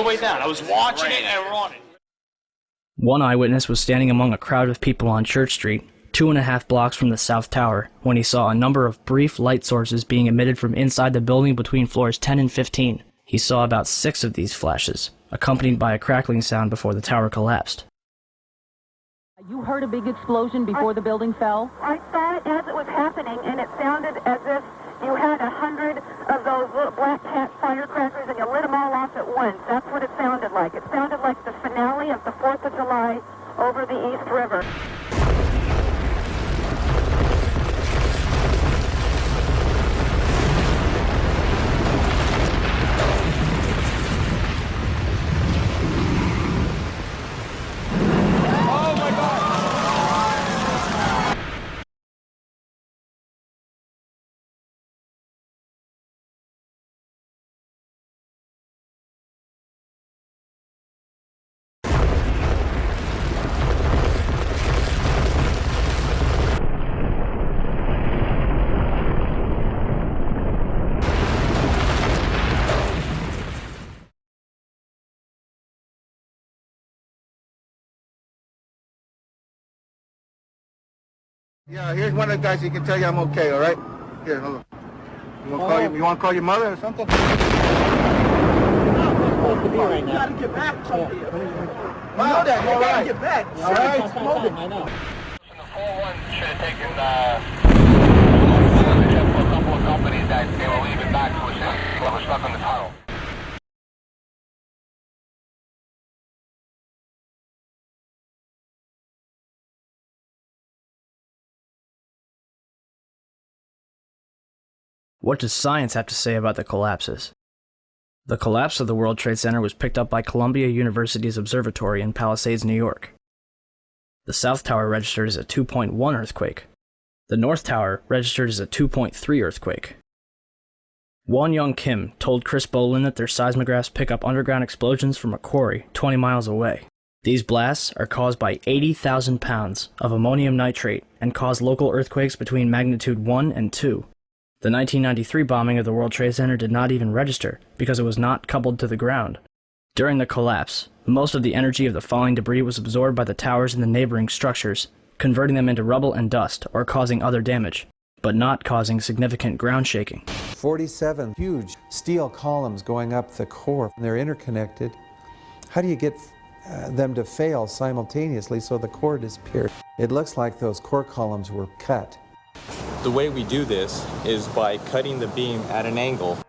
way down. I was watching it and running. One eyewitness was standing among a crowd of people on Church Street, 2.5 blocks from the South Tower, when he saw a number of brief light sources being emitted from inside the building between floors 10 and 15. He saw about 6 of these flashes, accompanied by a crackling sound before the tower collapsed. You heard a big explosion before the building fell? I saw it as it was happening, and it sounded as if you had 100 of those little black cat firecrackers and you lit them all off at once. That's what it sounded like. It sounded like the finale of the 4th of July over the East River. Yeah, here's one of the guys who can tell you I'm okay, all right? Here, hold on. You want to call your mother or something? You're not supposed to be right now. You got to get back something. You know that. You got to get back. All right? I know. The 4-1 should have taken a couple of companies that they were leaving back to assist whoever stuck on the tunnel. What does science have to say about the collapses? The collapse of the World Trade Center was picked up by Columbia University's observatory in Palisades, New York. The South Tower registered as a 2.1 earthquake. The North Tower registered as a 2.3 earthquake. Won Young Kim told Chris Bolin that their seismographs pick up underground explosions from a quarry 20 miles away. These blasts are caused by 80,000 pounds of ammonium nitrate and cause local earthquakes between magnitude 1 and 2. The 1993 bombing of the World Trade Center did not even register because it was not coupled to the ground. During the collapse, most of the energy of the falling debris was absorbed by the towers and the neighboring structures, converting them into rubble and dust or causing other damage, but not causing significant ground shaking. 47 huge steel columns going up the core. They're interconnected. How do you get them to fail simultaneously so the core disappears? It looks like those core columns were cut. The way we do this is by cutting the beam at an angle.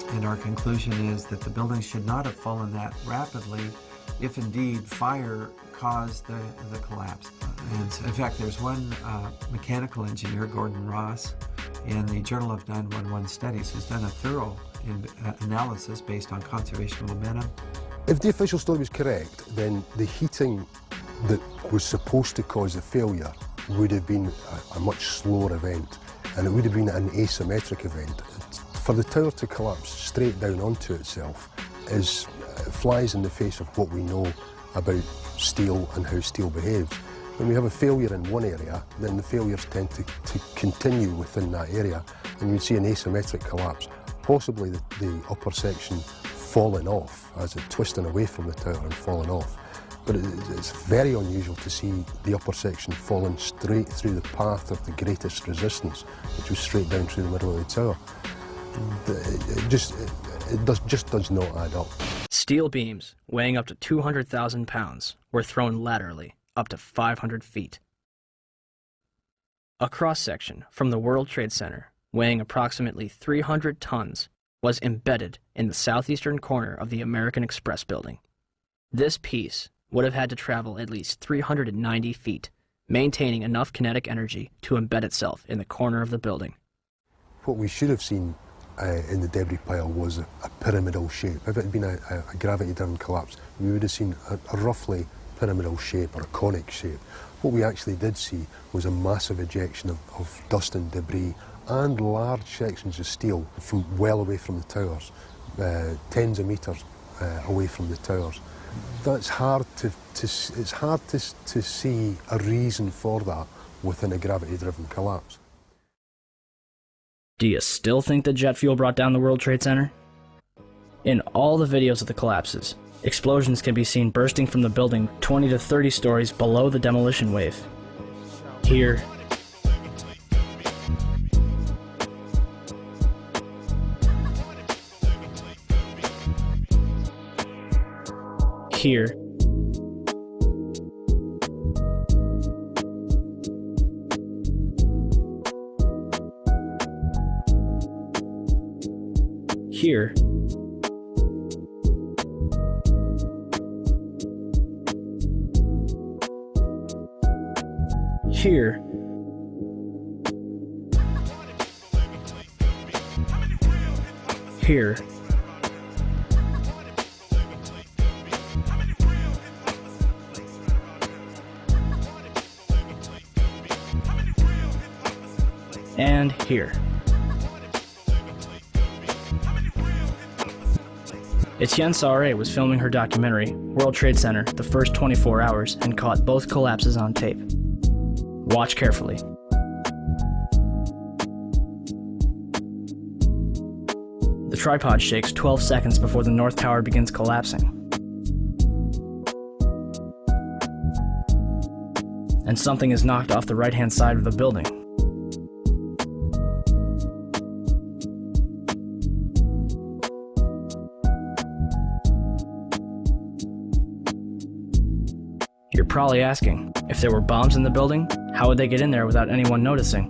And our conclusion is that the building should not have fallen that rapidly if indeed fire caused the collapse. And in fact, there's one mechanical engineer, Gordon Ross, in the Journal of 911 Studies, who's done a thorough analysis based on conservation of momentum. If the official story was correct, then the heating that was supposed to cause the failure would have been a much slower event, and it would have been an asymmetric event. For the tower to collapse straight down onto itself flies in the face of what we know about steel and how steel behaves. When we have a failure in one area, then the failures tend to continue within that area, and you'd see an asymmetric collapse, possibly the upper section falling off as it twisting away from the tower and falling off. But it's very unusual to see the upper section falling straight through the path of the greatest resistance, which was straight down through the middle of the tower. It just does not add up. Steel beams, weighing up to 200,000 pounds, were thrown laterally, up to 500 feet. A cross-section from the World Trade Center, weighing approximately 300 tons, was embedded in the southeastern corner of the American Express building. This piece would have had to travel at least 390 feet, maintaining enough kinetic energy to embed itself in the corner of the building. What we should have seen in the debris pile was a pyramidal shape. If it had been a gravity-driven collapse, we would have seen a roughly pyramidal shape or a conic shape. What we actually did see was a massive ejection of dust and debris and large sections of steel from well away from the towers, tens of metres away from the towers. That's hard it's hard to see a reason for that within a gravity-driven collapse. Do you still think the jet fuel brought down the World Trade Center? In all the videos of the collapses, explosions can be seen bursting from the building 20 to 30 stories below the demolition wave. Here, here, here, here, here, and here. Etienne Sauret was filming her documentary, World Trade Center, the first 24 hours, and caught both collapses on tape. Watch carefully. The tripod shakes 12 seconds before the North Tower begins collapsing. And something is knocked off the right-hand side of the building. You're probably asking, if there were bombs in the building, how would they get in there without anyone noticing?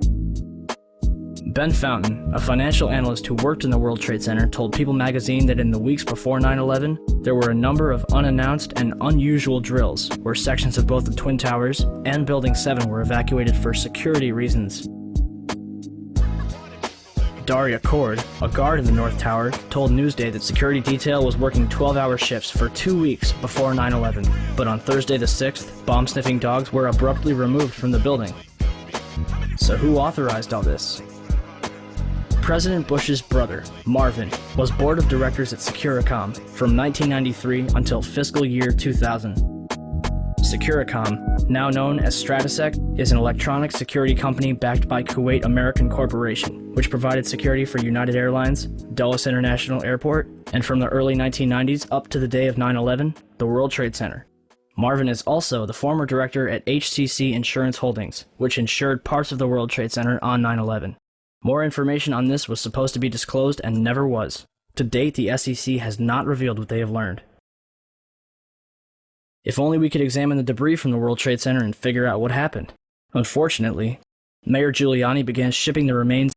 Ben Fountain, a financial analyst who worked in the World Trade Center, told People magazine that in the weeks before 9/11, there were a number of unannounced and unusual drills where sections of both the Twin Towers and Building 7 were evacuated for security reasons. Daria Cord, a guard in the North Tower, told Newsday that security detail was working 12-hour shifts for 2 weeks before 9/11, but on Thursday the 6th, bomb-sniffing dogs were abruptly removed from the building. So who authorized all this? President Bush's brother, Marvin, was board of directors at Securicom from 1993 until fiscal year 2000. Securicom, now known as Stratasec, is an electronic security company backed by Kuwait American Corporation, which provided security for United Airlines, Dulles International Airport, and from the early 1990s up to the day of 9/11, the World Trade Center. Marvin is also the former director at HCC Insurance Holdings, which insured parts of the World Trade Center on 9/11. More information on this was supposed to be disclosed and never was. To date, the SEC has not revealed what they have learned. If only we could examine the debris from the World Trade Center and figure out what happened. Unfortunately, Mayor Giuliani began shipping the remains